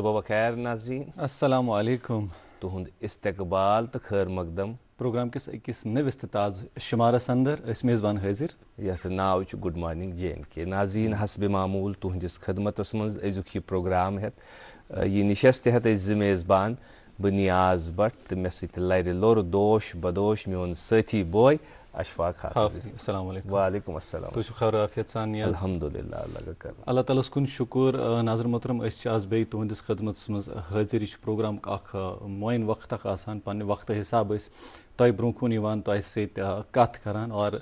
صبح بخیر ناظرین السلام علیکم تہد استقبال تو خیر مقدم پروگرام کس أکس نوس تو تازہ شمارس اندر میزبان حاضر یتھ ناو گڈ مارننگ JNK ناظرین حسب معمول تہندس خدمتس مز أزیُک یہ پروگرام ہیتھ یہ نشست ہیتھ أسۍ میزبان بہ نیاز بٹ تو مے سۭتۍ لرِ لوٚر دوش بدوش میون سٲتھی بوے اشفاق حافظ. السلام علیکم. وعلیکم السلام. تُہۍ چھِو خیر عافیت سان نیاز؟ الحمدللہ اللہ کا کرم. اللہ تعالیٰ کُن شکر. ناظر محترم أسۍ چھِ آز بیٚیہِ تُہنٛدِس خدمتس منٛز حٲضِر. یہِ چھُ پروگرام اکھ معین وقت اکھ آسان پننہِ وقتہٕ حساب أسۍ تۄہہِ برونٛہہ کُن یِوان تۄہہِ سۭتۍ کتھ کران اور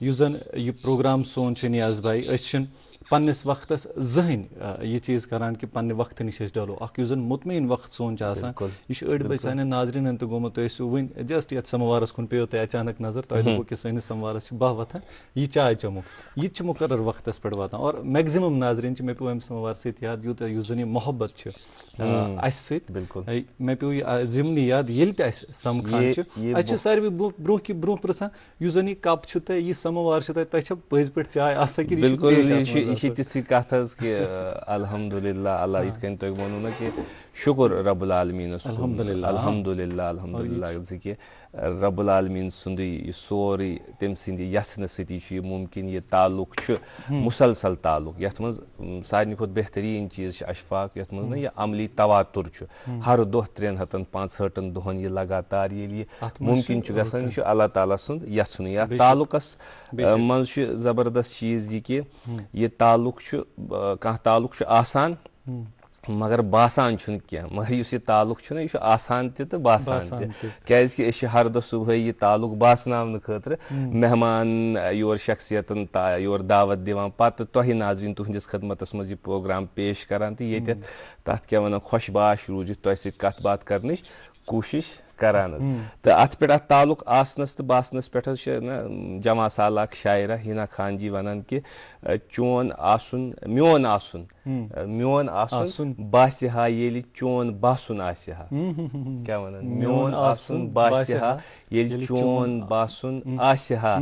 یُس زن یہِ پروگرام سون چھُ نیاز بھائی أسۍ چھِنہٕ پننس وقتس زٕہٕنۍ یہِ چیٖز کران کہِ پننہِ وقتہٕ نِش أسۍ ڈلو. اکھ یُس زن مطمعین وقت سون چھُ آسان یہِ چھُ أڑۍ بجہِ سانٮ۪ن ناظریٖنن تہِ گوٚمُت تُہۍ ٲسِو وُنۍ جسٹ یتھ سماوارس کُن پیٚیو تۄہہِ اچانک نظر تۄہہِ دوٚپوُ کہِ سٲنِس سماوارس چھِ 12 وتھان یہِ چاے چموکھ. یہِ تہِ چھُ مُقرر وقتس پٮ۪ٹھ واتان اور میکزِمم ناظریٖن چھِ مےٚ پیوٚو امہِ سماوار سۭتۍ یاد یوٗتاہ یُس زن یہِ محبت چھِ اسہِ سۭتۍ مےٚ پیوٚو یہِ ضمنی یاد ییٚلہِ تہِ اسہِ سمکھان چھِ اسہِ چھِ ساروٕے برونٛہہ پرژھان یُس زن یہِ کپ چھُ تۄہہِ یہِ سماوار چھُ تۄہہِ تۄہہِ چھا پٔزۍ پٲٹھۍ چاے آسان کِنہٕ یہ چھِ تِژھٕے کتھ حظ کہ الحمدللہ اللہ یِتھ کٔنۍ تۄہہِ ووٚنوُ نا کہ شکر رب العالمیٖنس الحمدللہ زِ کہِ رب العالمیٖن سُنٛدُے یہِ سورُے تٔمۍ سٕنٛدِ یژھنہٕ سۭتی چھُ یہِ مُمکِن. یہِ تعلق چھُ مُسلسل تعلق یتھ منٛز ساروٕے کھۄتہٕ بہتریٖن چیٖز چھُ اشفاق یتھ منٛز نا یہِ عملی تواتُر چھُ ہر دۄہ 365 دۄہن یہِ لگاتار ییٚلہِ یہِ مُمکِن چھُ گژھان یہِ چھُ اللہ تعالیٰ سُنٛد یژھُنٕے. یتھ تعلقس منٛز چھُ زبردست چیٖز یہِ کہِ یہِ تعلق چھُ کانٛہہ تعلق چھُ آسان مگر باسان چھُنہٕ کینٛہہ. مگر یُس یہِ تعلق چھُنہ یہِ چھُ آسان تہِ تہٕ باسان تہِ کیازکہِ أسۍ چھِ ہر دۄہ صبحٲے یہِ تعلق باسناونہٕ خٲطرٕ مہمان یور شخصیتن یور دعوت دِوان پتہٕ تۄہہِ ناظریٖن تُہنٛدِس خدمتس منٛز یہِ پروگرام پیش کران تہٕ ییٚتٮ۪تھ تتھ کیٛاہ ونان خۄش باش روٗزِتھ تۄہہِ سۭتۍ کتھ باتھ کرنٕچ کوٗشش کران حظ. تہٕ اتھ پٮ۪ٹھ اتھ تعلق آسنس تہٕ باسنس پٮ۪ٹھ حظ چھِ نا جمع سالہ اکھ شاعرہ ہینا خان جی ونان کہِ چون آسُن میون آسُن باسہِ ہا ییٚلہِ چون باسُن آسہِ ہا. کیٛاہ ونان میون آسُن باسہِ ہا ییٚلہِ چون باسُن آسہِ ہا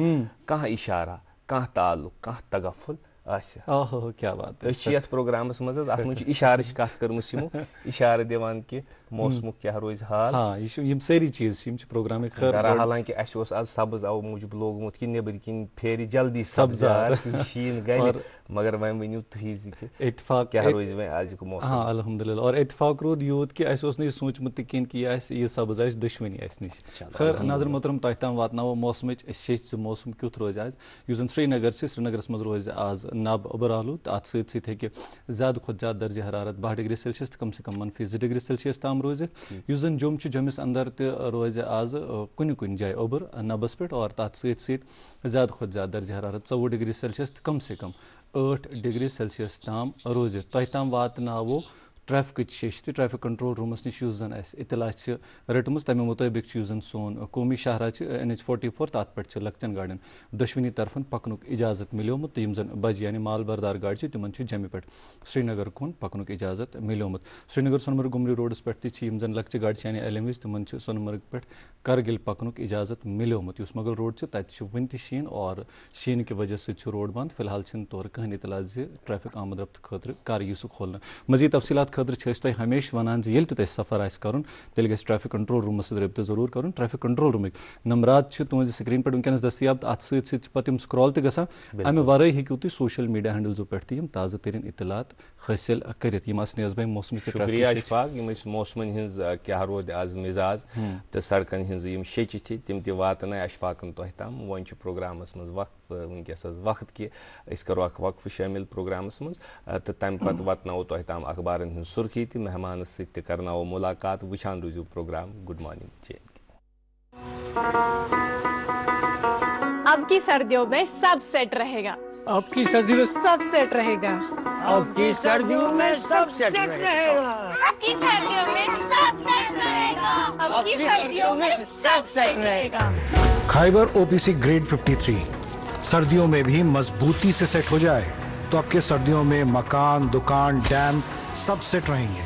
کانٛہہ اِشارہ کانٛہہ تعلق کانٛہہ تغفل آسہِ ہا. کیٛاہ بات. أسۍ چھِ یتھ پروگرامس منٛز حظ اتھ منٛز چھِ اِشارٕچ کتھ کٔرمٕژ یِمو اِشارٕ دِوان کہِ موسمُک کیٛاہ روزِ حال. یہِ چھُ یِم سٲری چیٖز چھِ یِم چھِ پروگرامٕکۍ خٲر. حالانکہِ اسہِ اوس آز سبٕز اوٕ موٗجوٗب لوگمُت کہِ نیٚبٕرۍ کِنۍ پھیرِ جلدی سبزار شیٖن گلہِ مگر وۄنۍ ؤنِو تُہی زِ کہِ اتفاق کیٛاہ روزِ وۄنۍ أزیُک موسم. الحمدللہ اور اتفاق روٗد یوٗت کہِ اسہِ اوس نہٕ یہِ سوٗنٛچمُت تہِ کِہیٖنۍ کہِ یہِ آسہِ یہِ سبٕز آسہِ دۄشوٕنی اسہِ نِش. خٲر ناظر محترم تۄہہِ تام واتناوو موسمٕچ شیٚچھ موسم کیُتھ روزِ آز. یُس زن سرینگر چھِ سرینگرس منٛز روزِ آز نب اوٚبر آلوٗد تہٕ اتھ سۭتۍ سۭتۍ ہیٚکہِ زیادٕ کھۄتہٕ زیادٕ درجہِ حرارت 12°C تہٕ کم سے کم -2°C تام روٗزِتھ. یُس زن جوٚم چھُ جوٚمِس اندر تہِ روزِ آز کُنہِ جایہِ اوٚبُر نبس پٮ۪ٹھ اور تتھ سۭتۍ سۭتۍ زیادٕ کھۄتہٕ زیادٕ درجہِ حرارت 14°C تہٕ کم سے کم 8°C تام روزِتھ. تۄہہِ تام واتناوو ٹریفکٕچ شیٚچھ تہِ ٹریفک کنٹرول روٗمس نِش یُس زن اسہِ اطلاع چھِ رٔٹمٕژ تمہِ مُطٲبق چھُ یُس زن سون قومی شاہراہ چھِ NH44 تتھ پٮ۪ٹھ چھِ لۄکچن گاڑٮ۪ن دۄشوٕنی طرفن پکنُک اجازت مِلیومُت تہٕ یِم زن بجہِ یعنی مال بردار گاڑِ چھِ تِمن چھُ جمہِ پٮ۪ٹھ سرینگر کُن پکنُک اجازت مِلیومُت. سرینگر سۄنہٕ مرگ گُمری روڈس پٮ۪ٹھ تہِ چھِ یِم زن لۄکچہِ گاڑِ چھِ یعنی LMVs تِمن چھُ سۄنہٕ مرگ پٮ۪ٹھ کرگِل پکنُک اجازت مِلیومُت. یُس مغل روڈ چھُ تتہِ چھُ وُنہِ تہِ شیٖن اور شیٖنہٕ کہِ وجہ سۭتۍ چھُ روڈ بنٛد. فی الحال چھِنہٕ تورٕ کٕہٕنۍ اطلاع زِ ٹریفک آمد رفتہٕ خٲطرٕ کر یی سُہ کھولنہٕ. مزیٖد تفصیلات خٲطرٕ چھِ أسۍ تۄہہِ ہمیشہِ ونان زِ ییٚلہِ تہِ تۄہہِ سفر آسہِ کرُن تیٚلہِ گژھِ ٹریفک کنٹرول روٗمس سۭتۍ رٲبطہٕ ضروٗر کرُن. ٹریفک کنٹرول روٗمٕکۍ نمبرات چھِ تُہنٛزِ سکریٖن پٮ۪ٹھ ؤنکیٚنس دٔستیاب تہٕ اتھ سۭتۍ سۭتۍ چھِ پتہٕ یِم سکرال تہِ گژھان. امہِ ورٲے ہیٚکِو تُہۍ سوشل میٖڈیا ہینڈلزو پٮ۪ٹھ تہِ یِم تازٕ تریٖن اطلاعات حٲصِل کٔرِتھ. یِم آسہٕ نیاز بھائی موسمٕچ. شُکریہ اشفاق. یِم ٲسۍ موسمن ہِنٛز کیٛاہ روزِ آز مِزاز تہٕ سڑکن ہِنٛز یِم شیٚچہِ چھِ تِم تہِ واتنٲے اشفاقن تۄہہِ تام. وۄنۍ چھُ پروگرامس منٛز وٕنکیٚس حظ وقت کہِ أسۍ کرو اکھ وقفہٕ شٲمِل پروگرامس منٛز تہٕ تمہِ پتہٕ واتناوو تۄہہِ تام اخبارن ہٕنٛز سُرخی تہِ مہمانس سۭتۍ تہِ کرناوو مُلاقات. وٕچھان روٗزِو پروگرام گُڈ مارننگ JNK. اب کی سردیوں میں سب سیٹ رہے گا. اب کی سردیوں میں سب سیٹ رہے گا. اب کی سردیوں میں سب سیٹ رہے گا. اب کی سردیوں میں سب سیٹ رہے گا. اب کی سردیوں میں سب سیٹ رہے گا. خائبر OPC گریڈ 53 سردیوں میں بھی مضبوطی سے سیٹ ہو جائے تو اب کے سردیوں میں مکان دکان ڈیم سب سیٹ رہیں گے.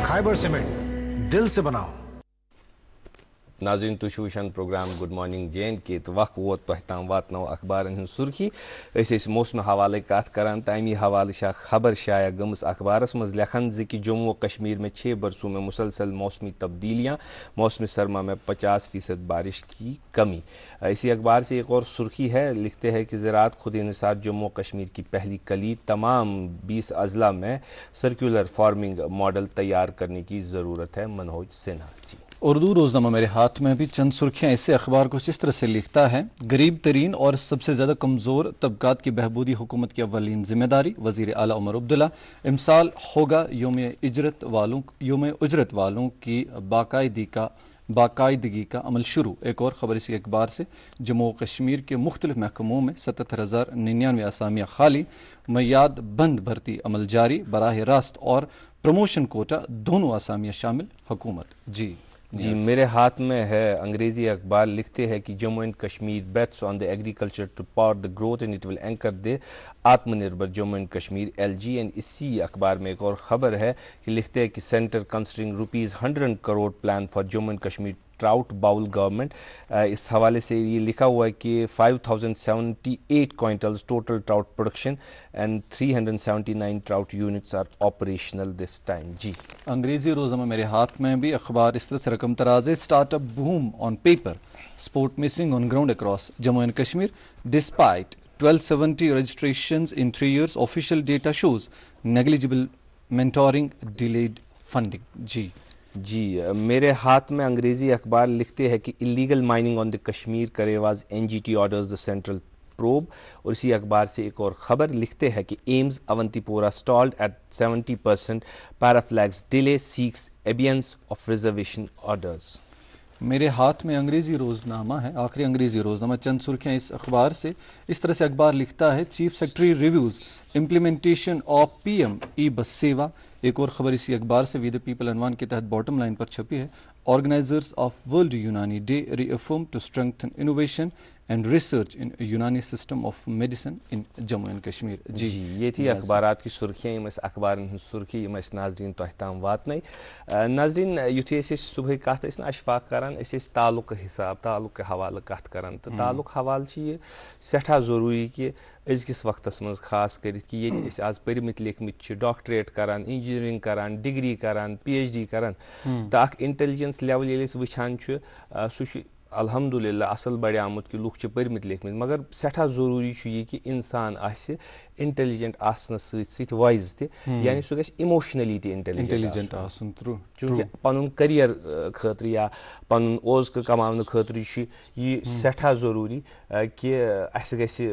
خائبر سیمنٹ دل سے بناؤ. ناظرین تُہۍ چھِو وٕچھان programme good morning J and K تہٕ وق ووت تۄہہِ تام واتناوو اخبارن ہٕنٛز سُرخی أسۍ ٲسۍ موسمہٕ حوالٕچ کتھ کران تہٕ امی حوالہٕ چھِ اکھ خبر شایع گٔمٕژ اخبارس منٛز لیکھان زِ کہ جموں و کشمیر میں 6 برسوں میں مسلسل موسمی تبدیلیاں موسم سرما میں 50% بارش کی کمی. اسی اخبار سے ایک اور سرخی ہے, لکھتے ہیں کہ زراعت خود انحصار جموں و کشمیر کی پہلی کلید, تمام 20 اضلاع میں سرکولر فارمنگ ماڈل تیار کرنے کی ضرورت ہے. منوج سنہا. جی اردو روزنامہ میرے ہاتھ میں بھی چند سرخیاں اسے اخبار کو اس طرح سے لکھتا ہے, غریب ترین اور سب سے زیادہ کمزور طبقات کی بہبودی حکومت کی اولین ذمہ داری. وزیر اعلیٰ عمر عبداللہ. امسال ہوگا یوم اجرت والوں کی باقاعدگی کا عمل شروع. ایک اور خبر اسی اخبار سے, جموں و کشمیر کے مختلف محکموں میں 77,099 اسامیاں خالی, میعاد بند بھرتی عمل جاری, براہ راست اور پروموشن کوٹا دونوں اسامیاں شامل حکومت. جی میرے ہاتھ میں ہے انگریزی اخبار, لکھتے ہیں کہ Jammu and Kashmir bets on the agriculture to power the growth and it will anchor the Atmanirbhar Jammu and Kashmir LG. And اسی اخبار میں ایک اور خبر ہے کہ لکھتے ہیں کہ centre considering ₹100 crore plan for Jammu and Kashmir trout bowl government. اس حوالے سے یہ لکھا ہوا ہے کہ 5078 quintals total trout production and 379 trout units are operational this time. جی انگریزی روزنامہ میرے ہاتھ میں بھی اخبار اس طرح سے رقم تراز ہے, start up boom on paper, sport missing on ground across Jammu and Kashmir. Despite 1270 registrations in 3 years, official data shows negligible mentoring, delayed funding. جی میرے ہاتھ میں انگریزی اخبار, لکھتے ہیں کہ illegal mining on the Kashmir karewas NGT orders the central probe. اور اسی اخبار سے ایک اور خبر, لکھتے ہیں کہ AIIMS Awantipora stalled at 70%, paraflex delay سیکس ایبینس آف ریزرویشن آرڈرز. میرے ہاتھ میں انگریزی روزنامہ ہے, آخری انگریزی روزنامہ. چند سرخیاں اس اخبار سے. اس طرح سے اخبار لکھتا ہے, chief secretary reviews implementation of PM ای-بس سیوا. ایک اور خبر اسی اخبار سے وی دا پیپل عنوان کے تحت باٹم لائن پر چھپی ہے, organisers of world Unani day reaffirm to strengthen innovation and research in Unani system of medicine in Jammu and Kashmir. جی یہ تھی اخبارات کی سرخیاں, یم اخبارن ہن سرخی یم ناظرین تہ تام واتنے. ناظرین یتھے اس صبح کت نا اشفاق کران, اس تعلق حساب تعلق حوالہ کت کران, تو تعلق حوالہ یہ سٹھا ضروری کہ أزکِس وقتس منٛز خاص کٔرِتھ کہِ ییٚتہِ أسۍ آز پٔرمٕتۍ لیکھمٕتۍ چھِ, ڈاکٹریٹ کران, انجینئرنگ کران, ڈگری کران, PhD کران, تہٕ اکھ انٹیلجنس لیول ییٚلہِ أسۍ وٕچھان چھِ سُہ چھُ الحمدللہ اصل بڑیومُت کہ لُکھ چھِ پٔرمٕتۍ لیکھمٕتۍ, مگر سٮ۪ٹھاہ ضروٗری چھُ یہِ کہِ اِنسان آسہِ انٹیلجنٹ آسنس سۭتۍ سۭتۍ وایز تہِ, یعنی سُہ گژھِ اِموشنلی تہِ انٹیلجنٹ آسُن. چوٗنکہِ پنُن کٔریر خٲطرٕ یا پنُن اوزکہٕ کماونہٕ خٲطرٕ چھُ یہِ سٮ۪ٹھاہ ضروٗری کہِ اَسہِ گژھِ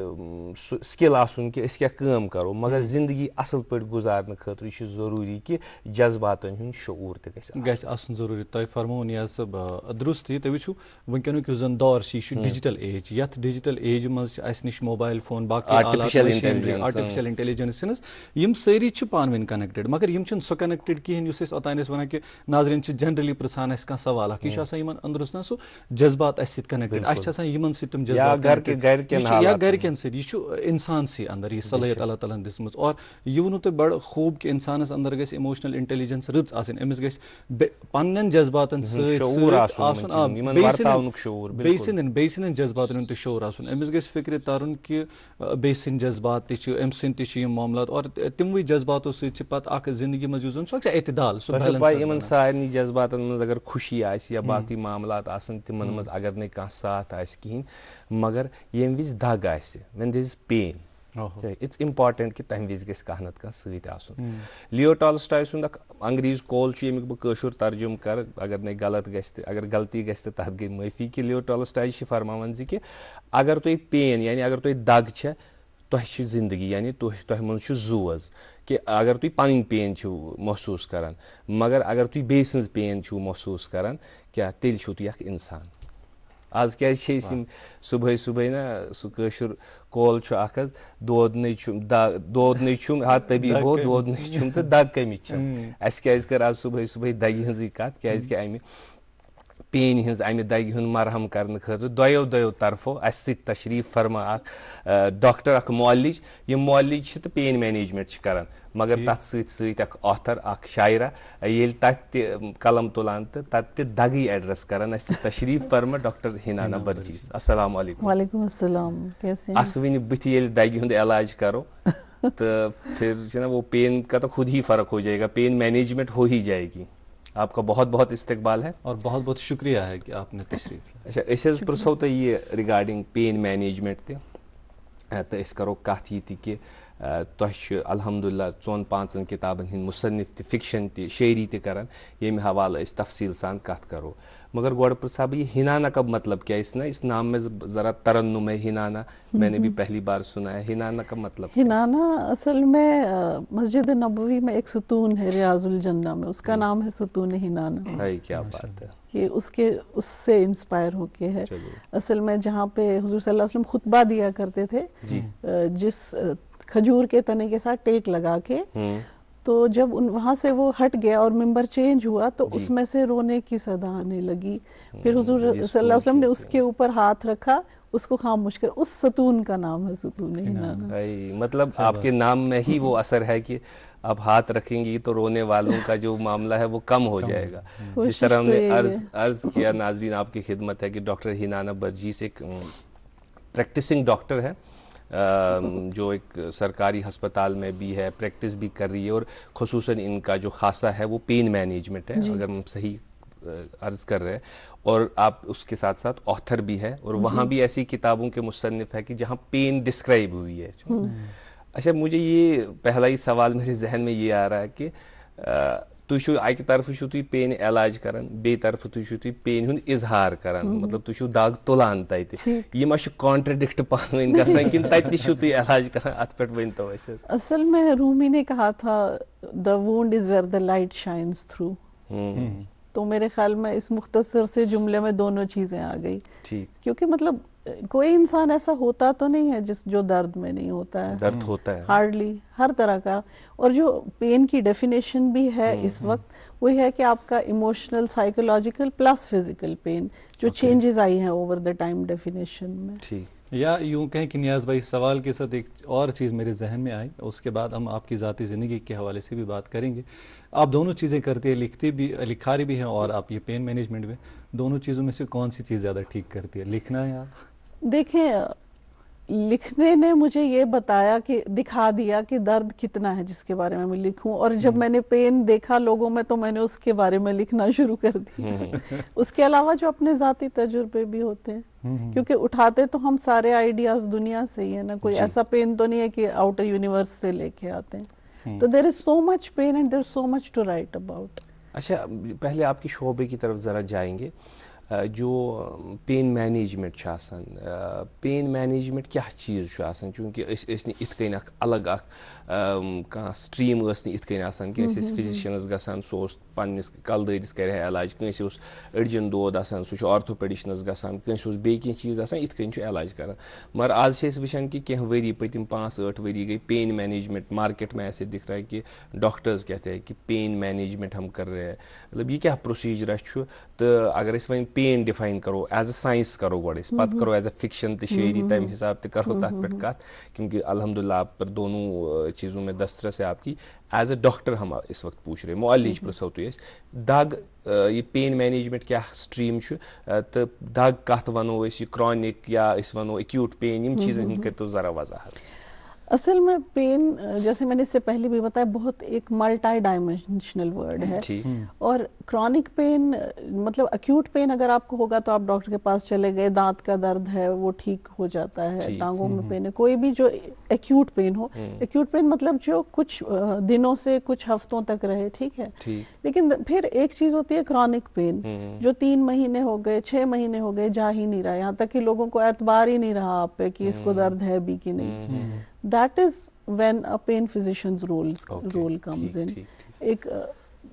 سُہ سکل آسُن کہِ أسۍ کیٛاہ کٲم کرو, مگر زندگی اصل پٲٹھۍ گُزارنہٕ خٲطرٕ چھُ ضروٗری کہِ جذباتن ہُنٛد شعوٗر تہِ گژھِ آسُن ضروٗری. تۄہہِ فرموو نیاز صٲب درست یہِ. تُہۍ وٕچھِو وٕنکیٚنُک یُس زن دور چھُ یہِ چھُ ڈِجٹل ایج, یتھ ڈِجٹل ایجہِ منٛز چھِ اسہِ نِش موبایل فون, باقٕے آرٹفِشل انٹیلجنس یم سٲری چھِ پانہٕ ؤنۍ کنیکٹڈ, مگر یم چھِنہٕ سُہ کنیکٹڈ کِہینۍ یُس أسۍ اوٚتانۍ ٲسۍ ونان کہِ ناظریٖن چھِ جنرلی پرژھان اسہِ کانٛہہ سوال اکھ, یہِ چھُ آسان یِمن أنٛدرٕ سُہ جذبات اسہِ سۭتۍ کنیکٹڈ, اسہِ چھِ آسان یِمن سۭتۍ تِم جذبات یا گرِکٮ۪ن سۭتۍ. یہِ چھُ انسانسٕے انٛدر یہِ صلٲحیت اللہ تعالیٰ ہن دِژمٕژ. اور یہِ ووٚنوٕ تۄہہِ بڑٕ خوٗب کہِ انسانس انٛدر گژھِ اِموشنل انٹیلجنس رٕژ آسٕنۍ, أمِس گژھِ پننٮ۪ن جذباتن سۭتۍ آسُن, بیٚیہِ سٕنٛدٮ۪ن جذباتن ہُنٛد تہِ شعوٗر آسُن. أمِس گژھِ فِکرِ ترُن کہِ بیٚیہِ سٕنٛدۍ جذبات تہِ چھِ, أمۍ سٕنٛدۍ تہِ چھِ یِم معاملات, اور تِموٕے جذباتو سۭتۍ چھِ پتہٕ اکھ زندگی منٛز یُس زن سُہ چھُ اعتدال, سُہ بیلنس. یِمن سارنٕے جذباتن منٛز اگر خوشی آسہِ یا باقٕے معاملات آسن تِمن منٛز اگر نہٕ کانٛہہ ساتھ آسہِ کِہینۍ, مگر ییٚمہِ وِزِ دگ آسہِ, when there is pain, it's important کہ تمہِ وِزِ گژھِ کانٛہہ نتہٕ کانٛہہ سۭتۍ آسُن. لیو ٹالسٹاے سُنٛد اکھ انگریز کول چھُ, ییٚمیُک بہٕ کٲشُر ترجُمہٕ کرٕ, اگر نَے غلط گژھِ تہٕ اگر غلطی گژھِ تہٕ تتھ گٔے معٲفی, کہِ لیو ٹالسٹاے چھِ فرماوان زِ کہِ اگر تۄہہِ پین یعنی اگر تۄہہِ دگ چھےٚ تۄہہِ چھِ زندگی, یعنی تۄہہِ منٛز چھُ زوز, کہِ اگر تُہۍ پنٕنۍ پین چھِو محسوٗس کران, مگر اگر تُہۍ بیٚیہِ سٕنٛز پین چھِو محسوٗس کران کیٛاہ تیٚلہِ چھِو تُہۍ اکھ انسان. آز کیٛازِ چھِ أسۍ یِم صُبحٲے صُبحٲے نا سُہ کٲشُر کول چھُ اکھ حظ, دودنٕے چھُم ہا طبیٖب ہو دودنٕے چھُم تہٕ دگ کٔمِچ چھم. اَسہِ کیٛازِ کٔر آز صُبحٲے صُبحٲے دگہِ ہٕنٛزٕے کتھ, کیٛازِ کہِ امہِ پین ہنز امہ دگہ ہند مرہم کرنے خاطر دۄیو طرفو اس سۭتۍ تشریف فرما اکھ ڈاکٹر اکھ معالج یم معالج چھ تہٕ پین مینیجمنٹ کران مگر تتھ سۭتۍ سۭتۍ اکھ آتھر اکھ شاعرہ ییٚلہِ تتھ تہِ قلم تُلان تہٕ تتھ تہِ دگٕے ایڈریس کران اس سۭتۍ تشریف فرما ڈاکٹر ہنانا برجیز. السلام علیکم. وعلیکم السلام. کیسے ہیں؟ اس ونہِ بٕتھِ ییٚلہِ دگہِ ہُنٛد علاج کرو تو پھر جو نا وہ پین کا تو خود ہی فرق ہو جائے گا, پین مینیجمنٹ ہو ہی جائے گی. آپ کا بہت بہت استقبال ہے اور بہت بہت شکریہ ہے کہ آپ نے تشریف لیا. اچھا أسۍ حظ پرژھو تۄہہِ یہِ رِگاڈِنٛگ پین مینیجمنٹ تہِ تہٕ أسۍ کَرو کَتھ یہِ تہِ کہِ تۄہہِ چھُ الحمدُاللہ 4-5 کِتابن ہٕنٛدۍ مُصنِف تہِ فِکشن تہِ شٲعری تہِ کران ییٚمہِ حوالہٕ أسۍ تفصیٖل سان کَتھ کرو. مگر گۄڈٕ پرژھا بہٕ یہ ہنانا کا مطلب کیا ہے؟ اس نام میں ذرا ترنم ہے ہنانا, میں نے بھی پہلی بار سنا ہے. ہنانا کا مطلب ہنانا اصل میں مسجد نبوی میں ایک ستون ہے ریاض الجنہ میں, اس کا نام ہے ستون ہنانا. کیا بات ہے. یہ اس سے انسپائر ہو کے ہے. اصل میں جہاں پہ حضور صلی اللہ علیہ وسلم خطبہ دیا کرتے تھے جس کھجور کے تنے کے ساتھ ٹیک لگا کے, تو جب وہاں سے وہ ہٹ گیا اور ممبر چینج ہوا تو اس میں سے رونے کی صدا آنے لگی. پھر حضور صلی اللہ علیہ وسلم نے اس کے اوپر ہاتھ رکھا, اس کو خاموش کر, اس ستون کا نام ہے ستون ہنانا. مطلب آپ کے نام میں ہی وہ اثر ہے کہ آپ ہاتھ رکھیں گی تو رونے والوں کا جو معاملہ ہے وہ کم ہو جائے گا. جس طرح ہم نے عرض کیا ناظرین آپ کی خدمت ہے کہ ڈاکٹر ہنانا برجیز ایک پریکٹسنگ ڈاکٹر ہے جو ایک سرکاری ہسپتال میں بھی ہے, پریکٹس بھی کر رہی ہے, اور خصوصاً ان کا جو خاصہ ہے وہ پین مینیجمنٹ ہے اگر ہم صحیح عرض کر رہے ہیں. اور آپ اس کے ساتھ ساتھ آتھر بھی ہے, اور وہاں بھی ایسی کتابوں کے مصنف ہے کہ جہاں پین ڈسکرائب ہوئی ہے. اچھا مجھے یہ پہلا ہی سوال میرے ذہن میں یہ آ رہا ہے کہ تُہۍ چھُو اکہِ طرفہٕ چھُو تُہۍ پین علاج کران, بیٚیہِ طرفہٕ تُہۍ چھُو تُہۍ پین ہُنٛد اظہار کران, مطلب تُہۍ چھُو دگ تُلان تتہِ, یہِ ما چھُ کانٹرڈکٹ پانہٕ ؤنۍ گژھان کِنہٕ تتہِ تہِ چھُو تُہۍ علاج کران؟ اتھ پٮ۪ٹھ ؤنۍتو اَسہِ حظ. اصل میں رومی نے کہا تھا the wound is where the light shines through. تو میرے خیال میں اس مختصر سے جملے میں دونوں چیزیں آ گئی. کیونکہ مطلب کوئی انسان ایسا ہوتا تو نہیں ہے جو درد میں نہیں ہوتا ہے. درد ہوتا ہے ہارڈلی ہر طرح کا. اور جو پین کی ڈیفینیشن بھی ہے اس وقت وہ ہے کہ آپ کا emotional, psychological plus physical pain جو چینجز آئی ہیں اوور دا ٹائم ڈیفینیشن میں. یا یوں کہیں کہ نیاز بھائی سوال کے ساتھ ایک اور چیز میرے ذہن میں آئی, اس کے بعد ہم آپ کی ذاتی زندگی کے حوالے سے بھی بات کریں گے. آپ دونوں چیزیں کرتے ہیں, لکھاری بھی ہیں اور آپ یہ پین مینجمنٹ میں, دونوں چیزوں میں سے کون سی چیز زیادہ ٹھیک کرتی ہے, لکھنا یا؟ دیکھیں لکھنے نے مجھے یہ بتایا کہ دکھا دیا کہ درد کتنا ہے جس کے بارے میں میں لکھوں, اور جب میں نے پین دیکھا لوگوں میں تو میں نے اس کے بارے میں لکھنا شروع کر دیا. اس کے علاوہ جو اپنے ذاتی تجربے بھی ہوتے ہیں, کیونکہ اٹھاتے تو ہم سارے آئیڈیاز دنیا سے ہی ہے نا, کوئی ایسا پین تو نہیں ہے کہ آؤٹر یونیورس سے لے کے آتے ہیں. تو there is so much pain and there is so much to write about. اچھا پہلے آپ کی شعبے کی طرف ذرا جائیں گے. جو پین مینیجمنٹ چھُ آسان, پین مینیجمنٹ کیا چیز چھُ آسان, چونکہ أسۍ ٲسۍ نہٕ یِتھ کٔنۍ اکھ الگ اکھ کانٛہہ سٹریٖم ٲس نہٕ یِتھ کٔنۍ آسان کینٛہہ. أسۍ ٲسۍ فِزِشَنَس گژھان, سُہ اوس پنٛنِس کَلہٕ دٲدِس کَرِ ہا علاج, کٲنٛسہِ اوس أڈجَن دود آسان سُہ چھُ آرتھوپیڈِشنَس گژھان, کٲنٛسہِ اوس بیٚیہِ کینٛہہ چیٖز آسان یِتھ کٔنۍ چھُ علاج کران. مگر آز چھِ أسۍ وٕچھان کہ کینٛہہ ؤری پٔتِم 5-8 ؤری گٔے پین مینیجمنٹ مارکیٹ میں ایسے دکھ رہا ہے کہ ڈاکٹرز کہتے ہیں کہ پین مینیجمنٹ ہم کر رہے ہیں. مطلب یہ کیا پروسیجرا چھُ, تہٕ اگر أسۍ وۄنۍ پین ڈِفاین کرو ایز اے سائنس کرو گۄڈٕ أسۍ, پتہٕ کرو ایز اے فکشن تہٕ شٲعری, تمہِ حساب تہِ کرو تتھ پٮ۪ٹھ کتھ, کیونکہ الحمد للہ آپ پر دونوں چیزوں میں دسترس ہے آپ کی. ایز اے ڈاکٹر ہم اس وقت پوچھ رہے, معالج پرژھو تُہۍ أسۍ, دگ یہ پین مینیجمنٹ کیا سٹریم چھُ, تہٕ دگ کتھ ونو أسۍ, یہ کرانک یا أسۍ ونو ایکیوٹ پین, یِم چیزن ہُنٛد کٔرۍتو ذرا وضاحت. اصل میں پین جیسے میں نے اس سے پہلے بھی بتایا بہت ایک ملٹی ڈائمینشنل ورڈ ہے, اور کرونک پین مطلب ایکیوٹ پین اگر آپ کو ہوگا تو آپ ڈاکٹر کے پاس چلے گئے, دانت کا درد ہے وہ ٹھیک ہو جاتا ہے, ٹانگوں میں پین ہے, کوئی بھی جو ایکیوٹ پین ہو. ایکیوٹ پین مطلب جو کچھ دنوں سے کچھ ہفتوں تک رہے, ٹھیک ہے. لیکن پھر ایک چیز ہوتی ہے کرونک پین جو 3 مہینے ہو گئے, 6 مہینے ہو گئے, جا ہی نہیں رہا, یہاں تک کہ لوگوں کو اعتبار ہی نہیں رہا آپ پہ کہ اس کو درد ہے بھی کہ نہیں. That is when a pain physician's role comes in. ایک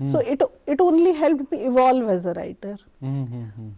so it only helped me evolve as a writer।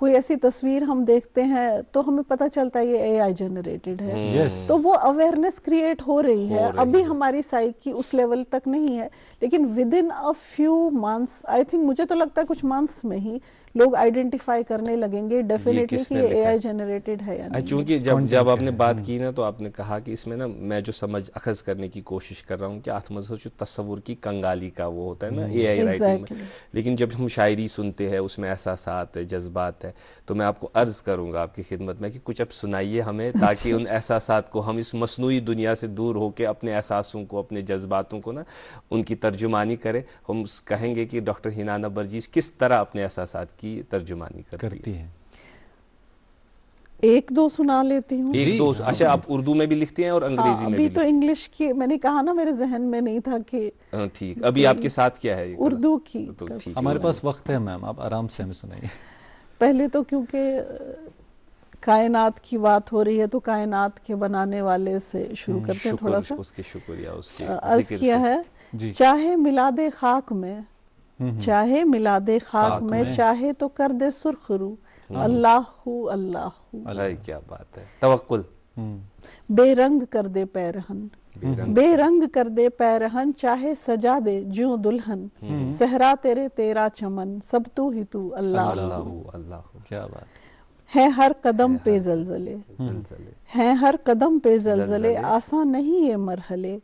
کوئی ایسی تصویر ہم دیکھتے ہیں تو ہمیں پتہ چلتا ہے یہ اے آئی جنریٹڈ ہے. یس تو وہ اویئرنیس کریٹ ہو رہی ہے. ابھی ہماری سائیکی اس لیول تک نہیں ہے, لیکن with in a few months, I think مجھے تو لگتا ہے کچھ منتھس میں ہی لوگ آئیڈینٹیفائی کرنے لگیں گے ڈیفینیٹلی کہ یہ اے آئی جنریٹڈ ہے یا نہیں. چونکہ جب آپ نے بات کی نا تو آپ نے کہا کہ اس میں نا میں جو سمجھ اخذ کرنے کی کوشش کر رہا ہوں کہ اتھ مز جو تصور کی کنگالی کا وہ ہوتا ہے نا اے آئی رائٹنگ میں, لیکن جب ہم شاعری سنتے ہیں اس میں احساسات ہے, جذبات ہے, تو میں آپ کو عرض کروں گا آپ کی خدمت میں کہ کچھ اب سنائیے ہمیں تاکہ ان احساسات کو ہم اس مصنوعی دنیا سے دور ہو کے اپنے احساسوں کو, اپنے جذباتوں کو نا ان کی ترجمانی کریں. ہم کہیں گے کہ ڈاکٹر حنانہ برجیس کس طرح اپنے احساسات کی ترجمانی کرتی ہے. ایک دو سنا لیتی ہوں. ایک دو. اچھا, آپ اردو میں بھی لکھتی ہیں اور انگریزی میں بھی؟ ابھی تو انگلش کی میں نے کہا نا, میرے ذہن میں نہیں تھا کہ ٹھیک. ابھی آپ کے ساتھ کیا ہے؟ اردو کی. ہمارے پاس وقت ہے میم, آپ آرام سے ہمیں سنائیے. پہلے تو کیونکہ کائنات کی بات ہو رہی ہے تو کائنات کے بنانے والے سے شروع کرتے ہیں تھوڑا سا. اس کے شکریہ, اس کے عرض کیا ہے, چاہے ملا دے خاک میں, چاہے ملا دے خاک میں, چاہے تو کر دے سرخ رو, اللہ اللہ. کیا بات ہے. توکل. بے رنگ کر دے پیرہن, بے رنگ کر دے پیرہن, چاہے سجا دے جوں دلہن, صحرا تیرے تیرا چمن, سب تو ہی تو اللہ اللہ. کیا بات ہے. ہر قدم پہ زلزلے, ہیں ہر قدم پہ زلزلے, آسان نہیں یہ مرحلے,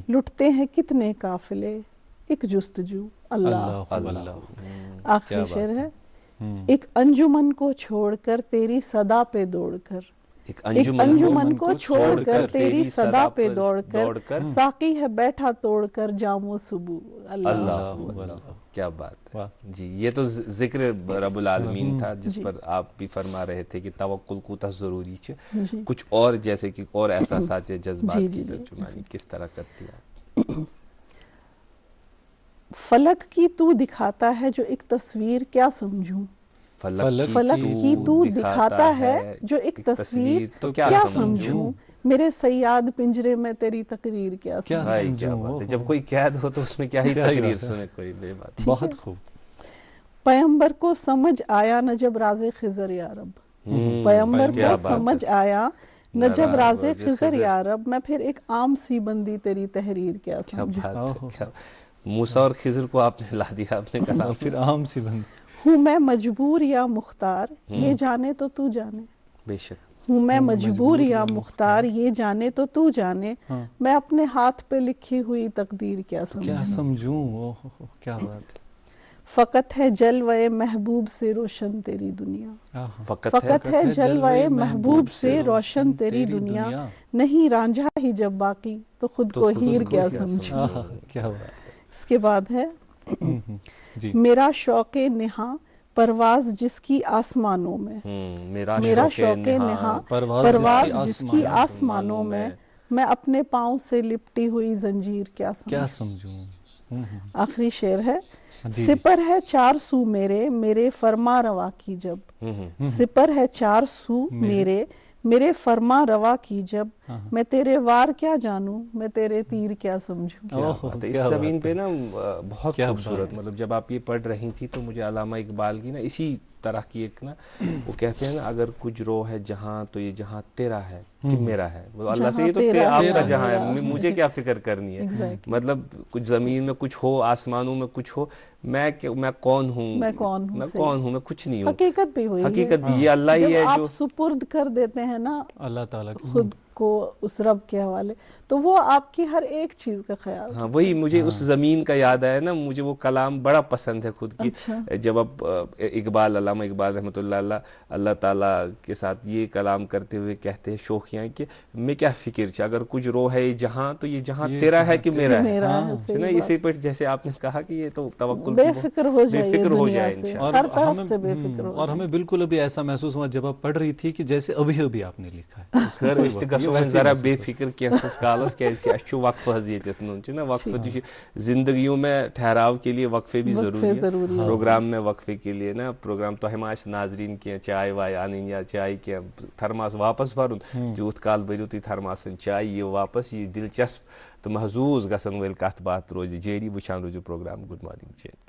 لٹتے ہیں کتنے قافلے, ایک جستجو اللہ. آخری شعر ہے, ایک انجمن کو چھوڑ کر تیری صدا پہ دوڑ کر, ایک انجمن کو چھوڑ کر تیری صدا پہ دوڑ کر, ساقی ہے بیٹھا توڑ کر جامو صبح اللہ. کیا بات ہے جی. یہ تو ذکر رب العالمین تھا جس پر آپ بھی فرما رہے تھے کہ توکل کو تا ضروری ہے. کچھ اور جیسے کہ اور احساسات یا جذبات کی ترجمانی کس طرح کرتی ہے؟ فلک کی تو دکھاتا ہے جو ایک تصویر, کیا سمجھوں. فلک کی تو دکھاتا ہے جو ایک تصویر, تو کیا سمجھوں. میرے سیاد پنجرے میں تیری تقریر کیا سمجھوں. جب کوئی قید ہو تو اس میں کیا ہی تقریر سنے کوئی. بے بات. بہت خوب. پیغمبر کو سمجھ آیا نہ جب راز خضر یا رب, پیغمبر کو سمجھ آیا نہ جب راز خضر یا رب, میں پھر ایک عام سی بندی تیری تحریر کیا سمجھوں. موسیٰ اور خضر کو آپ نے لا دیا, آپ نے کہا پھر عام سی بندی. ہوں میں مجبور یا مختار, یہ جانے تو تو جانے. بے شک. ہوں میں مجبور یا مختار, یہ جانے تو تو جانے, میں اپنے ہاتھ پہ لکھی ہوئی تقدیر کیا سمجھوں. کیا بات ہے. فقط ہے جلوے محبوب سے روشن تیری دنیا, فقط ہے جلوے محبوب سے روشن تیری دنیا, نہیں رانجھا ہی جب باقی تو خود کو ہیر کیا سمجھوں. کیا بات ہے. اس کے بعد ہے, میرا شوق نہاں پرواز جس کی آسمانوں میں, میرا شوق نہاں پرواز جس کی آسمانوں میں اپنے پاؤں سے لپٹی ہوئی زنجیر کیا سمجھوں. آخری شعر ہے, سپر ہے چار سو میرے فرما روا کی جب, سپر ہے چار سو میرے فرما روا کی جب, میں تیرے وار کیا جانوں, میں تیرے تیر کیا سمجھوں. اس زمین پہ نا بہت خوبصورت, مطلب جب آپ یہ پڑھ رہی تھی تو مجھے علامہ اقبال کی نا اسی طرح کی ایک نا, وہ کہتے ہیں نا, اگر کچھ رو ہے جہاں تو یہ جہاں تیرا ہے کہ میرا ہے. اللہ سے یہ تو آپ کا جہاں ہے, مجھے کیا فکر کرنی ہے. مطلب کچھ زمین میں کچھ ہو, آسمانوں میں کچھ ہو, میں کون ہوں, میں کچھ نہیں ہوں. حقیقت بھی ہوئی, حقیقت بھی یہ اللہ ہی ہے جو آپ سپرد کر دیتے ہیں نا اللہ تعالیٰ خود کو اس رب کے حوالے, تو وہ آپ کی ہر ایک چیز کا خیال. ہاں وہی مجھے اس زمین کا یاد آیا نا, مجھے وہ کلام بڑا پسند ہے خود کی. جب اب اقبال, علامہ اقبال رحمۃ اللہ تعالیٰ کے ساتھ یہ کلام کرتے ہوئے کہتے ہیں شوخیاں کہ میں کیا فکر اگر کچھ رو ہے جہاں تو یہ جہاں تیرا ہے کہ میرا ہے نا. اسی پر جیسے آپ نے کہا کہ یہ تو توکل بے فکر ہو جائے انشاءاللہ. اور ہمیں بالکل ابھی ایسا محسوس ہوا جب آپ پڑھ رہی تھی کہ جیسے ابھی آپ نے لکھا ہے. ذرا بے فکر کیسس کالس کہ اچھا وقفہ حضیت نا, وقفہ زندگیوں میں ٹھہراؤ کے لیے وقفے بھی ضروری ہے. پروگرام میں وقفے کے لیے نا, پروگرام تو ہم ناظرین کی چائے وائے آنن یا چائے کی تھرماس واپس بھرن, تیوت کال بھرو تھی تھرماسن چائے, یہ واپس یہ دلچسپ تو محظوظ گژھن ول کت بات روز جاری, وچھان روزو پروگرام گڈ مارننگ چین.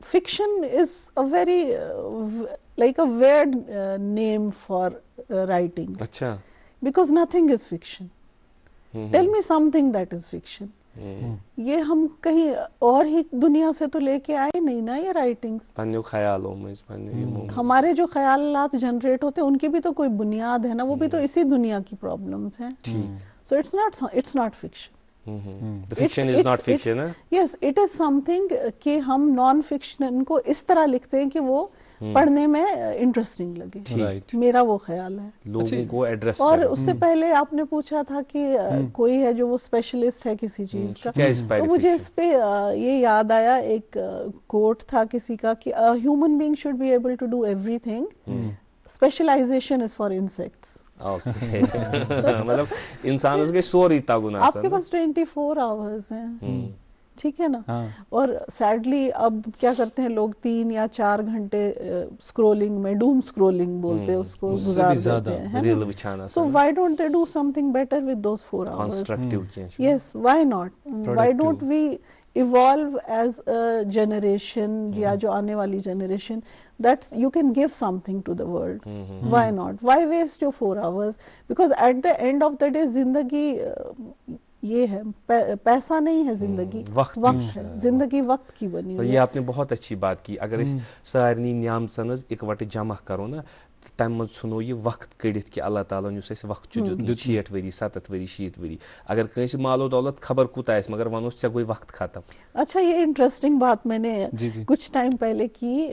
fiction is a very like a weird name for writing. Achha. Because nothing is fiction. Tell me something that is fiction. یہ ہم کہیں اور ہی دنیا سے تو لے کے آئے نہیں نا یہ رائٹنگز. پنیو خیالوں میں ہمارے جو خیالات جنریٹ ہوتے ہیں ان کی بھی تو کوئی بنیاد ہے نا, وہ بھی تو اسی دنیا کی پرابلمز ہیں. So it's not fiction. The fiction is not fiction. Yes, it is something کہ ہم نان فکشن کو اس طرح لکھتے ہیں کہ وہ پڑھنے میں انٹرسٹنگ لگے. میرا وہ خیال ہے لوگوں کو ایڈریس. اور اس سے پہلے آپ نے پوچھا تھا کہ کوئی ہے جو وہ اسپیشلسٹ ہے کسی چیز کا, تو مجھے اس پہ یہ یاد آیا, ایک کوٹ تھا کسی کا کہ human being should be able to do everything, specialisation is for insects. مطلب انسان اس کے سوری تاگنا آپ کے پاس 24 آورز ہیں, ٹھیک ہے نا, اور سیڈلی اب کیا کرتے ہیں لوگ 3 یا 4 گھنٹے اسکرولنگ میں, ڈوم اسکرولنگ بولتے ہیں اس کو, گزار دیتے ہیں. So why don't they do something better with those 4 hours? Constructive change. Yes, why not? Why don't we evolve as a generation, یا جو آنے والی generation, that you can give something to the world. Why not? Why waste your 4 hours? Because at the end of the day زندگی یہ ہے, پیسہ نہیں ہے زندگی, وقت ہے. زندگی وقت کی بنی ہوئی ہے. یہ آپ نے بہت اچھی بات کی. اگر اس سارنی نعمتن اکوٹے جمع کرو نا, تم من ژھنو یہ وقت کڑتھ کہ اللہ تعالیٰ یس اس وقت دیت 60 ؤری 70 ؤری 60 ؤری, اگر کنس مال و دولت خبر کوتاہ آس مگر ونوس ژےٚ گوٚے وقت ختم. اچھا, یہ انٹرسٹنگ بات میں نے کچھ ٹائم پہلے کی,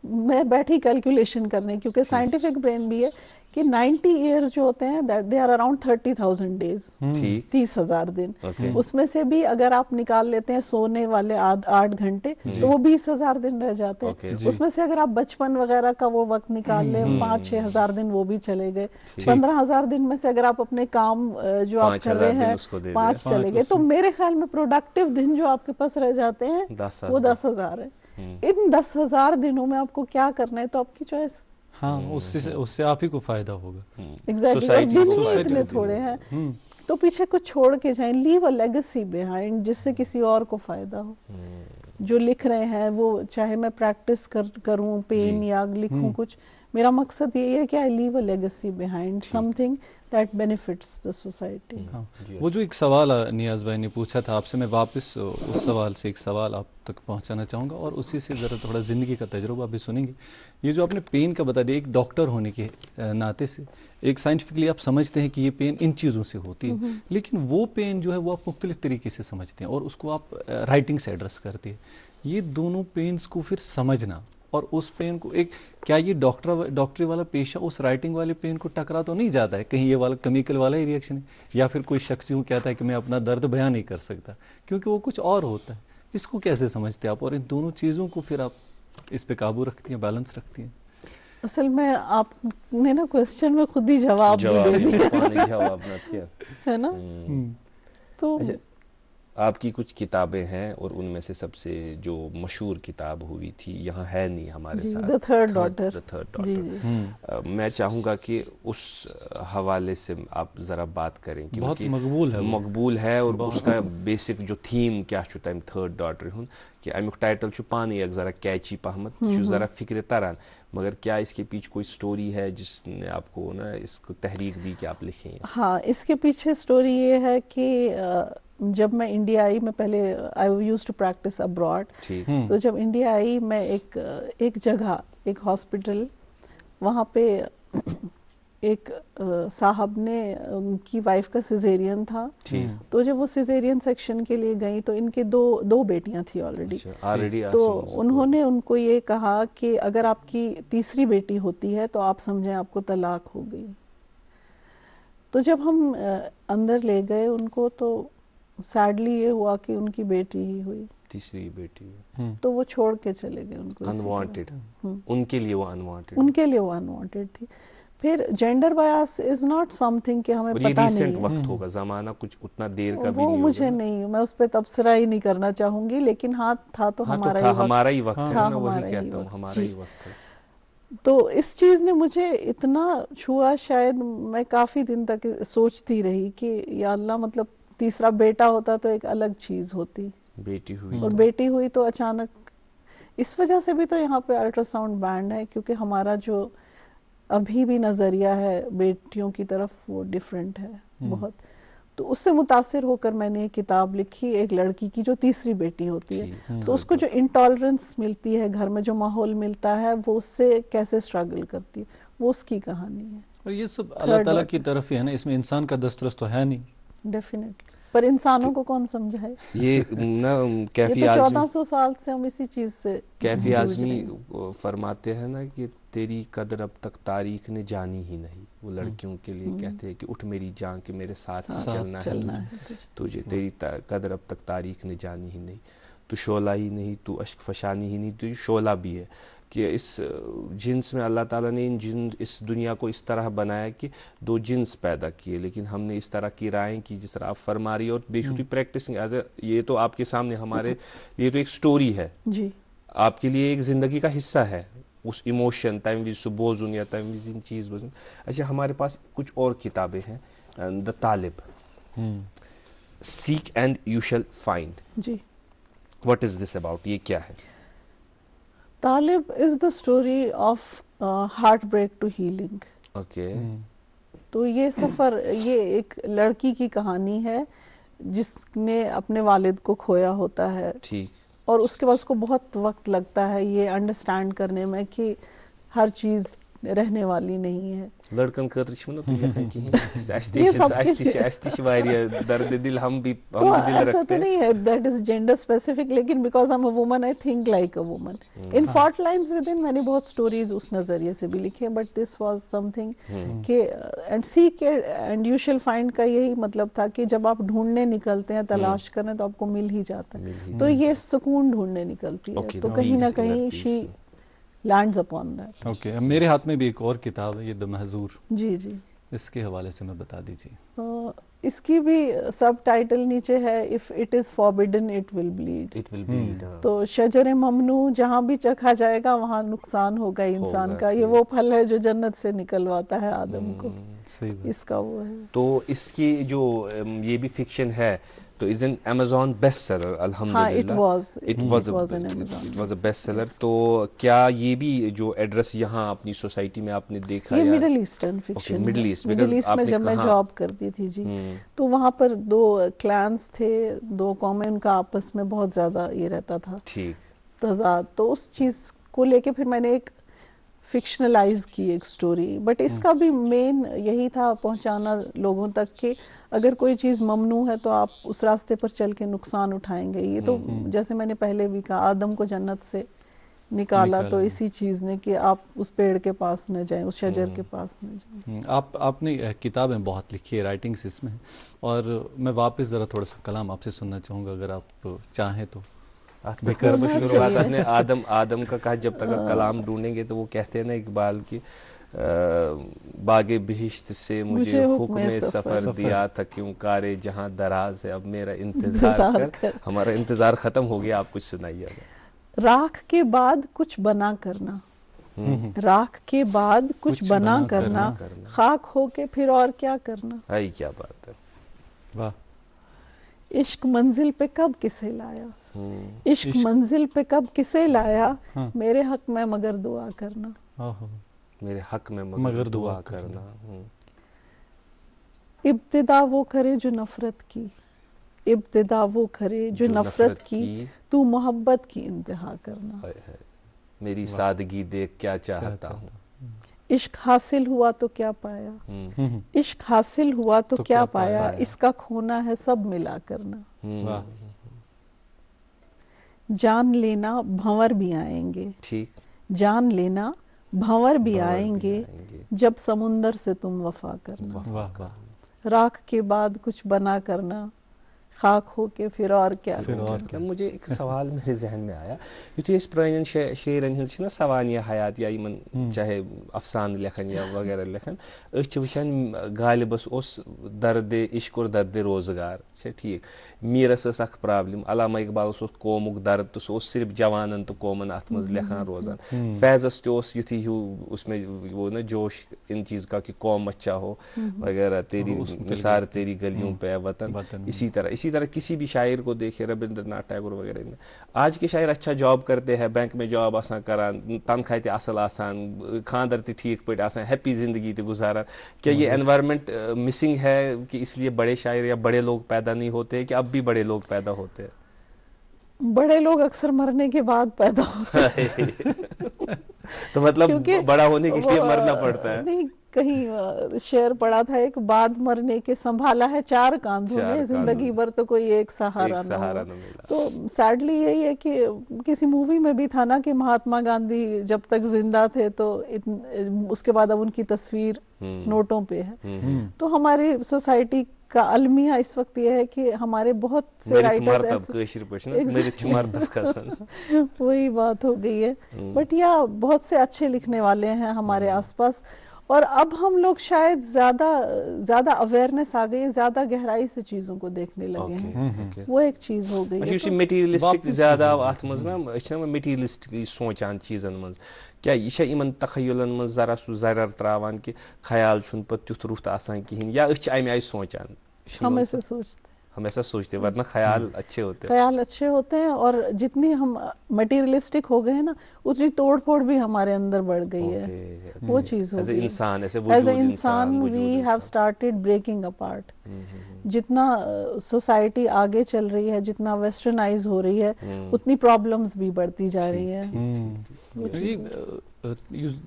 میں بیٹھی کیلکولیشن کرنے, کیونکہ سائنٹیفک برین بھی ہے کہ 90 ایئرز جو ہوتے ہیں they are around 30,000 days, 30,000 دن. اس میں سے بھی اگر آپ نکال لیتے ہیں سونے والے 8 گھنٹے تو وہ 20,000 دن رہ جاتے ہیں. اس میں سے اگر آپ بچپن وغیرہ کا وہ وقت نکال لیں 5-6 ہزار دن وہ بھی چلے گئے. 15,000 دن میں سے اگر آپ اپنے کام جو آپ کر رہے ہیں 5 چلے گئے, تو میرے خیال میں پروڈکٹیو دن جو آپ کے پاس رہ جاتے ہیں وہ 10,000 ہیں. ان 10,000 دنوں میں آپ کو کیا کرنا ہے تو آپ کی چوائس. ہاں, اس سے آپ ہی کو فائدہ ہوگا. ایگزیکٹلی, اور دن ہی اتنے تھوڑے ہیں, تو پیچھے کچھ چھوڑ کے جائیں, لیو اے لیگیسی بیہائنڈ, جس سے کسی اور کو فائدہ ہو. جو لکھ رہے ہیں وہ چاہے میں پریکٹس کروں پین یا لکھوں کچھ, میرا مقصد یہی ہے کہ I leave a legacy behind, something that benefits the society. وہ جو ایک سوال نیاز بھائی نے پوچھا تھا آپ سے, میں واپس اس سوال سے ایک سوال آپ تک پہنچانا چاہوں گا, اور اسی سے ذرا تھوڑا زندگی کا تجربہ بھی سنیں گے. یہ جو آپ نے پین کا بتا دیا, ایک ڈاکٹر ہونے کے ناطے سے ایک سائنٹیفکلی آپ سمجھتے ہیں کہ یہ پین ان چیزوں سے ہوتی ہے, لیکن وہ پین جو ہے وہ آپ مختلف طریقے سے سمجھتے ہیں اور اس کو آپ رائٹنگ سے ایڈریس کرتے ہیں. یہ دونوں پینس کو پھر سمجھنا اور اس پین کو ایک, کیا یہ ڈاکٹری والا پیشہ اس رائٹنگ والے پین کو ٹکرا تو نہیں جاتا ہے, کہیں یہ والا کیمیکل والا ہی ریئیکشن ہے, یا پھر کوئی شخص یوں کہتا ہے کہ میں اپنا درد بیان نہیں کر سکتا, کیونکہ وہ کچھ اور ہوتا ہے. اس کو کیسے سمجھتے ہیں آپ, اور ان دونوں چیزوں کو پھر آپ اس پہ قابو رکھتی ہیں, بیلنس رکھتی ہیں؟ اصل میں آپ نے نا کوسچن میں خود ہی جواب دیا ہے نا. تو آپ کی کچھ کتابیں ہیں اور ان میں سے سب سے جو مشہور کتاب ہوئی تھی, یہاں ہے نہیں ہمارے ساتھ, The Third Daughter. میں چاہوں گا کہ اس حوالے سے آپ ذرا بات کریں, بہت مقبول ہے, اور اس کا بیسک جو تھیم کیا چھُ تمہِ تھرڈ ڈاٹر ہُنٛد, کہ امیُک ٹائٹل چھُ پانے ایک ذرا کیچی پہمت, چھُ ذرا فکر تران, مگر کیا اس کے پیچھے کوئی سٹوری ہے جس نے آپ کو نا اس کو تحریک دی کہ آپ لکھیں؟ ہاں, اس کے پیچھے سٹوری یہ ہے کہ جب میں انڈیا آئی, میں پہلے آئی یوز ٹو پریکٹس ابراڈ, تو جب انڈیا آئی میں ایک جگہ, ایک ہاسپٹل, وہاں پہ ایک صاحب نے, ان کی وائف کا سیزیرین تھا, تو جب وہ سیزیرین سیکشن کے لیے گئیں تو ان کے دو بیٹیاں تھیں آلریڈی, تو انہوں نے ان کو یہ کہا کہ اگر آپ کی تیسری بیٹی ہوتی ہے تو آپ سمجھیں آپ کو طلاق ہو گئی. تو جب ہم اندر لے گئے ان کو, تو سیڈلی یہ ہوا کہ ان کی بیٹی ہی ہوئی, تیسری بیٹی, تو وہ چھوڑ کے چلے گئے ان کو. انوانٹیڈ, ان کے لیے وہ انوانٹیڈ تھی. پھر gender bias is not something کہ ہمیں پتہ نہیں ہے, وقت ہوگا, زمانہ کچھ اتنا دیر کا بھی وہ مجھے نہیں, میں اس پہ تبصرہ ہی نہیں کرنا چاہوں گی, لیکن ہاں تھا تو ہمارا ہی وقت ہے, وہی کہتا ہوں, ہمارا ہی وقت ہے. تو اس چیز نے مجھے اتنا چھوا, شاید میں کافی دن تک سوچتی رہی کہ یا اللہ, مطلب تیسرا بیٹا ہوتا تو ایک الگ چیز ہوتی, بیٹی ہوئی, اور بیٹی ہوئی تو اچانک. اس وجہ سے بھی تو یہاں پہ الٹرا ساؤنڈ بینڈ ہے, کیونکہ ہمارا جو ابھی بھی نظریہ ہے بیٹیوں کی طرف وہ ڈیفرنٹ ہے بہت. تو اس سے متاثر ہو کر میں نے ایک کتاب لکھی ایک لڑکی کی جو تیسری بیٹی ہوتی ہے, تو اس کو جو انٹالرنس ملتی ہے گھر میں, جو ماحول ملتا ہے, وہ اس سے کیسے اسٹرگل کرتی ہے, وہ اس کی کہانی ہے. اور یہ سب اللہ تعالیٰ کی طرف ہی ہے نا, اس میں انسان کا دسترس تو ہے نہیں. ڈیفینیٹلی, پر انسانوں کو کون سمجھائے. یہ نا کیفی یہ تو اعظمی 1400 سال سے ہم اسی چیز سے کیفی اعظمی فرماتے ہیں نا کہ تیری قدر اب تک تاریخ نے جانی ہی نہیں. وہ لڑکیوں کے لیے کہتے ہیں کہ اٹھ میری جان کے میرے ساتھ چلنا ہے تجھے, تیری قدر اب تک تاریخ نے جانی ہی نہیں. تو شعلہ ہی نہیں, تو اشک فشانی ہی نہیں, تو یہ شعلہ بھی ہے. کہ اس جنس میں اللہ تعالیٰ نے اس دنیا کو اس طرح بنایا کہ 2 جنس پیدا کیے, لیکن ہم نے اس طرح کی رائیں کی جس طرح آپ فرما رہی, اور بے شمار پریکٹسنگ ایز اے, یہ تو آپ کے سامنے ہمارے, یہ تو ایک سٹوری ہے جی, آپ کے لیے ایک زندگی کا حصہ ہے. اس ایموشن تمہ وز سہ بوزن یا تمہ وز یم چیز بوزن. اچھا, ہمارے پاس کچھ اور کتابیں ہیں, the Talib, seek and you shall find. جی, واٹ از دس اباؤٹ, یہ کیا ہے؟ Talib is the story of heartbreak to healing. Okay, تو یہ سفر, یہ ایک لڑکی کی کہانی ہے جس نے اپنے والد کو کھویا ہوتا ہے, ٹھیک, اور اس کے بعد اس کو بہت وقت لگتا ہے یہ انڈرسٹینڈ کرنے میں کہ ہر چیز رہنے والی نہیں ہے. لڑکن خاطر چھُنہٕ تُہۍ یَژھان کِہیٖنۍ, اَسہِ تہِ چھِ واریاہ درد دل, ہم بھی دل ایسا رکھتے تو ہیں. نہیں ہے دیٹ از جینڈر اسپیسیفک, لیکن because I am a woman I think like a woman. In fault lines with in میں نے بہت اسٹوریز اس نظریے سے بھی لکھی ہیں, but this was something کہ and seek and you shall find کا یہی مطلب تھا کہ جب آپ ڈھونڈنے نکلتے ہیں, تلاش کرنے, تو آپ کو مل ہی جاتا ہے. تو یہ سکون ڈھونڈنے نکلتی ہے, تو کہیں نہ کہیں شی لینڈز اپون دیٹ. اوکے, میرے ہاتھ میں بھی ایک اور کتاب ہے, یہ دا محظور. جی جی, اس کے حوالے سے میں بتا دیجیے. اس کی بھی سب ٹائٹل نیچے ہے, if it is forbidden it will bleed. It will bleed. تو شجر ممنوع جہاں بھی چکھا جائے گا وہاں نقصان ہوگا انسان کا. یہ وہ پھل ہے جو جنت سے نکلواتا ہے آدم کو, اس کا وہ ہے. تو اس کی جو یہ بھی فکشن ہے, تو is an Amazon best seller الحمدللہ. It was an Amazon it was a best seller. تو کیا یہ بھی جو ایڈریس یہاں اپنی سوسائٹی میں آپ نے دیکھا؟ یہ Middle Eastern fiction, Middle East میں جب میں جاب کرتی تھی جی, تو وہاں پر 2 کلانس تھے, 2 قومیں, ان کا آپس میں بہت زیادہ یہ رہتا تھا, ٹھیک, تضاد. تو اس چیز کو لے کے پھر میں نے ایک فکشنلائز کی ایک سٹوری, بٹ اس کا بھی مین یہی تھا پہنچانا لوگوں تک کہ اگر کوئی چیز ممنوع ہے تو آپ اس راستے پر چل کے نقصان اٹھائیں گے. یہ تو جیسے میں نے پہلے بھی کہا, آدم کو جنت سے نکالا تو اسی چیز نے کہ آپ اس پیڑ کے پاس نہ جائیں, اس شجر کے پاس نہ جائیں. آپ نے کتابیں بہت لکھی ہے, رائٹنگس اس میں, اور میں واپس ذرا تھوڑا سا کلام آپ سے سننا چاہوں گا اگر آپ چاہیں تو. شروعات نے آدم کا کہا, جب تک کلام ڈھونڈیں گے تو وہ کہتے ہیں نا اقبال کی, باغ بہشت سے مجھے حکم سفر دیا تھا, کیوں کارے جہاں دراز ہے, اب میرا انتظار کر. ہمارا انتظار ختم ہو گیا, آپ کچھ سنائیے. راکھ کے بعد کچھ بنا کرنا, راکھ کے بعد کچھ بنا کرنا, خاک ہو کے پھر اور کیا کرنا. ہائی کیا بات ہے, واہ. عشق منزل پہ کب کسے لایا, عشق منزل پہ کب کسے لایا, میرے حق میں مگر دعا کرنا. میرے حق میں مگر دعا کرنا. ابتدا وہ کرے جو نفرت کی, ابتدا وہ کرے جو نفرت کی, تو محبت کی انتہا کرنا. میری سادگی دیکھ کیا چاہتا ہوں. عشق حاصل ہوا تو کیا پایا, عشق حاصل ہوا تو کیا پایا, اس کا کھونا ہے سب ملا کرنا. جان لینا بھنور بھی آئیں گے, ٹھیک, جان لینا بھنور بھی آئیں گے, جب سمندر سے تم وفا کرنا. راکھ کے بعد کچھ بنا کرنا, خاک ہو کے پھر اور کیا. مجھے ایک سوال میرے ذہن میں آیا, یُتھُے أسۍ پرٛانٮ۪ن شیرن ہٕنٛز چھِنہ سوانیہ حیات یا یِمن چاہے افسانہٕ لیکھن یا وغیرہ لیکھن, أسۍ چھِ وٕچھان غالبس اوس درد عشق اور درد روزگار, چھا ٹھیک. میٖرس ٲس اکھ پرابلم, علامہ اقبالس اوس قومُک درد, تہٕ سُہ اوس صرف جوانن تہٕ قومن اتھ منٛز لیکھان روزان. فیضس تہِ اوس یُتھُے ہیوٗ اس میں وہ نا جوش ان چیز کا کہ قوم اچھا ہو وغیرہ, تیری نثار تیری گلیوں پہ وطن, اسی اسی طرح کسی بھی شاعر کو دیکھے ربندر ناتھ ٹیگور وغیرہ میں, آج کے شاعر اچھا جاب کرتے ہیں, بینک میں جاب آسان کران, تنخواہ تہ اصل آسان, خاندر تہ ٹھیک پٲٹھۍ آسان, ہیپی زندگی تہ گزاران. کیا یہ انوائرمنٹ مسنگ ہے کہ اس لیے بڑے شاعر یا بڑے لوگ پیدا نہیں ہوتے کہ اب بھی بڑے لوگ پیدا ہوتے ہیں؟ بڑے لوگ اکثر مرنے کے بعد پیدا ہوتے ہیں. تو مطلب بڑا ہونے کے لیے مرنا پڑتا ہے. نہیں, کہیں شعر پڑا تھا ایک, بعد مرنے کے سنبھالا ہے چار کاندھوں نے, زندگی بھر تو کوئی ایک سہارا نہ ہو. تو سیڈلی یہی ہے کہ کسی مووی میں بھی تھا نا کہ مہاتما گاندھی جب تک زندہ تھے تو اس کے بعد اب ان کی تصویر نوٹوں پہ ہے. تو ہماری سوسائٹی کا المیہ اس وقت یہ ہے کہ ہمارے بہت سے رائٹرز وہی بات ہو گئی ہے. بٹ بہت سے اچھے لکھنے والے ہیں ہمارے آس پاس, اور اب ہم لوگ شاید زیادہ اویئرنیس آ گئی ہے, زیادہ گہرائی سے چیزوں کو دیکھنے لگے ہیں, وہ ایک چیز ہو گئی ہے. میٹیریلسٹک زیادہ ات مز نا میٹیریلسٹکلی سوچان چیزن مز, کیا یہ ان تخیلن مز ذرا سہ زرر تراوان کہ خیال چھن پتہ تیُتھ رُت آسان کہین, یا اس امہ آئی سوچان؟ ہم ایسے سوچتے, ہم ایسا سوچتے, ورنہ خیال اچھے ہوتے ہیں. خیال اچھے ہوتے ہیں, اور جتنی ہم مٹیریلسٹک ہو گئے ہیں نا اتنی توڑ پھوڑ بھی ہمارے اندر بڑھ گئی ہے. وہ چیز ہو گئی ایز اے انسان we have started breaking apart. جتنا سوسائٹی آگے چل رہی ہے, جتنا ویسٹرنائز ہو رہی ہے, اتنی پرابلمز بھی بڑھتی جا رہی ہیں.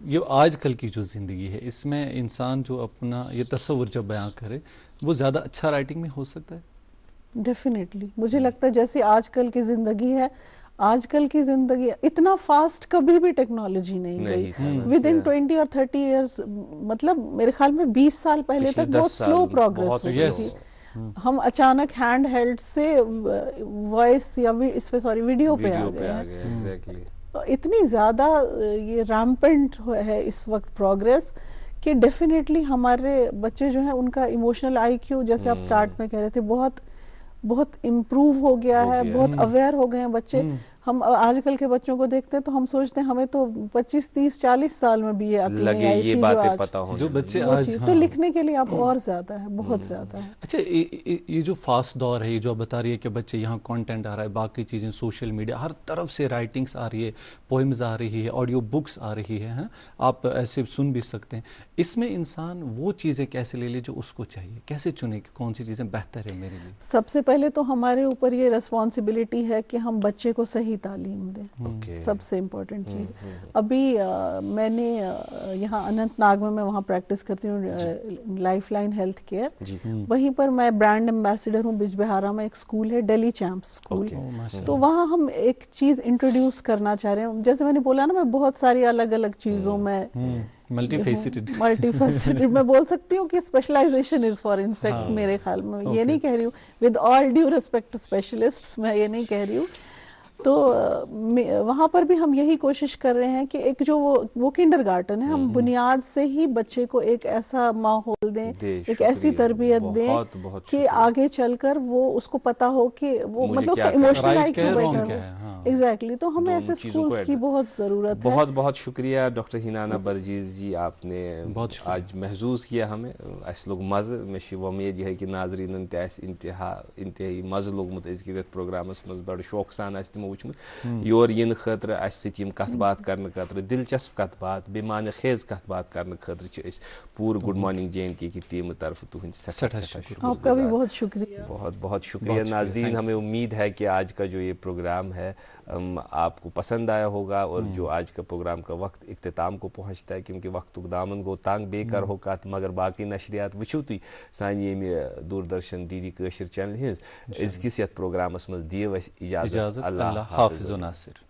یہ آج کل کی جو زندگی ہے اس میں انسان جو اپنا یہ تصور جب بیان کرے وہ زیادہ اچھا رائٹنگ میں ہو سکتا ہے. ڈیفینیٹلی مجھے لگتا ہے جیسی آج کل کی زندگی ہے, آج کل کی زندگی اتنا فاسٹ کبھی بھی ٹیکنالوجی نہیں گئی. ود ان 20 اور 30 ایئرس, مطلب میرے خیال میں 20 سال پہلے تک بہت سلو پروگریس ہوتی تھی. ہم اچانک ہینڈ ہیلڈ سے وائس یا اس پہ ویڈیو پہ آ گئے ہیں. اتنی زیادہ یہ ریمپنٹ ہے اس وقت پروگریس کہ ڈیفینیٹلی ہمارے بچے جو ہیں ان کا ایموشنل آئی کیو, جیسے آپ سٹارٹ میں کہہ رہے تھے, بہت امپروو ہو گیا ہے, بہت اویئر ہو گئے ہیں بچے. ہم آج کل کے بچوں کو دیکھتے ہیں تو ہم سوچتے ہیں ہمیں تو 25 30 40 سال میں بھی یہ عقل نہیں آئی تھی جو بچے آج. تو لکھنے کے لیے آپ اور زیادہ ہے, بہت زیادہ ہے. اچھا, یہ جو فاسٹ دور ہے, یہ جو بتا رہی ہے کہ بچے یہاں کانٹینٹ آ رہا ہے, باقی چیزیں, سوشل میڈیا, ہر طرف سے رائٹنگس آ رہی ہے, پوئمز آ رہی ہے, آڈیو بکس آ رہی ہے نا, آپ ایسے سن بھی سکتے ہیں. اس میں انسان وہ چیزیں کیسے لے لے جو اس کو چاہیے, کیسے چنے کہ کون سی چیزیں بہتر ہے میرے لیے؟ سب سے پہلے تو ہمارے اوپر یہ ریسپانسبلٹی ہے کہ ہم بچے کو صحیح تعلیم دیں. سب سے امپورٹنٹ چیز. ابھی میں نے یہاں اننت ناگ میں وہاں پریکٹس کرتی ہوں, لائف لائن ہیلتھ کیئر, وہیں پر میں برانڈ ایمبیسڈر ہوں. بج بہارا میں ایک اسکول ہے, ڈیلی چیمپس اسکول. تو وہاں ہم ایک چیز انٹروڈیوس کرنا چاہ رہے ہیں. جیسے میں نے بولا نا, میں بہت ساری الگ الگ چیزوں میں ملٹی فیسیٹڈ میں بول سکتی ہوں کہ اسپیشلائزیشن از فار انسیکٹس. میرے خیال میں یہ نہیں کہہ رہی ہوں, with all due respect to specialists, میں یہ نہیں کہہ رہی ہوں. تو وہاں پر بھی ہم یہی کوشش کر رہے ہیں کہ ایک جو وہ کنڈر گارٹن ہے, ہم بنیاد سے ہی بچے کو ایک ایسا ماحول دیں, ایک ایسی تربیت دیں کہ آگے چل کر وہ اس کو پتا ہو کہ وہ مطلب اس کا ایموشنل آئی کیو بہتر ہو. ایگزیکٹلی. تو ہمیں ایسے اسکولز کی بہت ضرورت ہے. بہت بہت شکریہ ڈاکٹر ہینانا برجیز جی, آپ نے آج محظوظ کیا ہمیں. اس لوگ مزہ, میں ومید یہ ہے کہ ناظرین تہ انتہائی مزہ لوگمت أزکہِ یتھ پروگرامس مز, بڑٕ شوقہٕ سان آسہِ تِمو وٕچھمُت. یور یِنہٕ خٲطرٕ اَسہِ سۭتۍ یِم کتھ باتھ کرنہٕ خٲطرٕ, دلچسپ کتھ باتھ, بیٚیہِ معنی خیز کتھ باتھ کرنہٕ خٲطرٕ چھِ أسۍ پوٗرٕ گُڈ مارننگ JNK کی ٹیمہٕ طرفہٕ تُہٕنٛدۍ سٮ۪ٹھاہ شُکریہ. آپ کا بھی بہت شکریہ. بہت بہت شکریہ ناظرین. ہمیں امید ہے کہ آج کا جو یہ پروگرام ہے آپ کو پسند آیا ہوگا, اور جو آج کا پروگرام کا وقت اختتام کو پہنچتا ہے, کیونکہ وقتُک دامن گوٚو تنگ. بیٚیہِ کرہو کتھ, مگر باقٕے نشریات وٕچھِو تُہۍ سانہِ ییٚمہِ دوٗردرشن DD کٲشِر چینلہِ ہٕنٛز. أزکِس یتھ پروگرامس منٛز دِیِو اَسہِ اِجازت. اللہ حافظ. ناصر.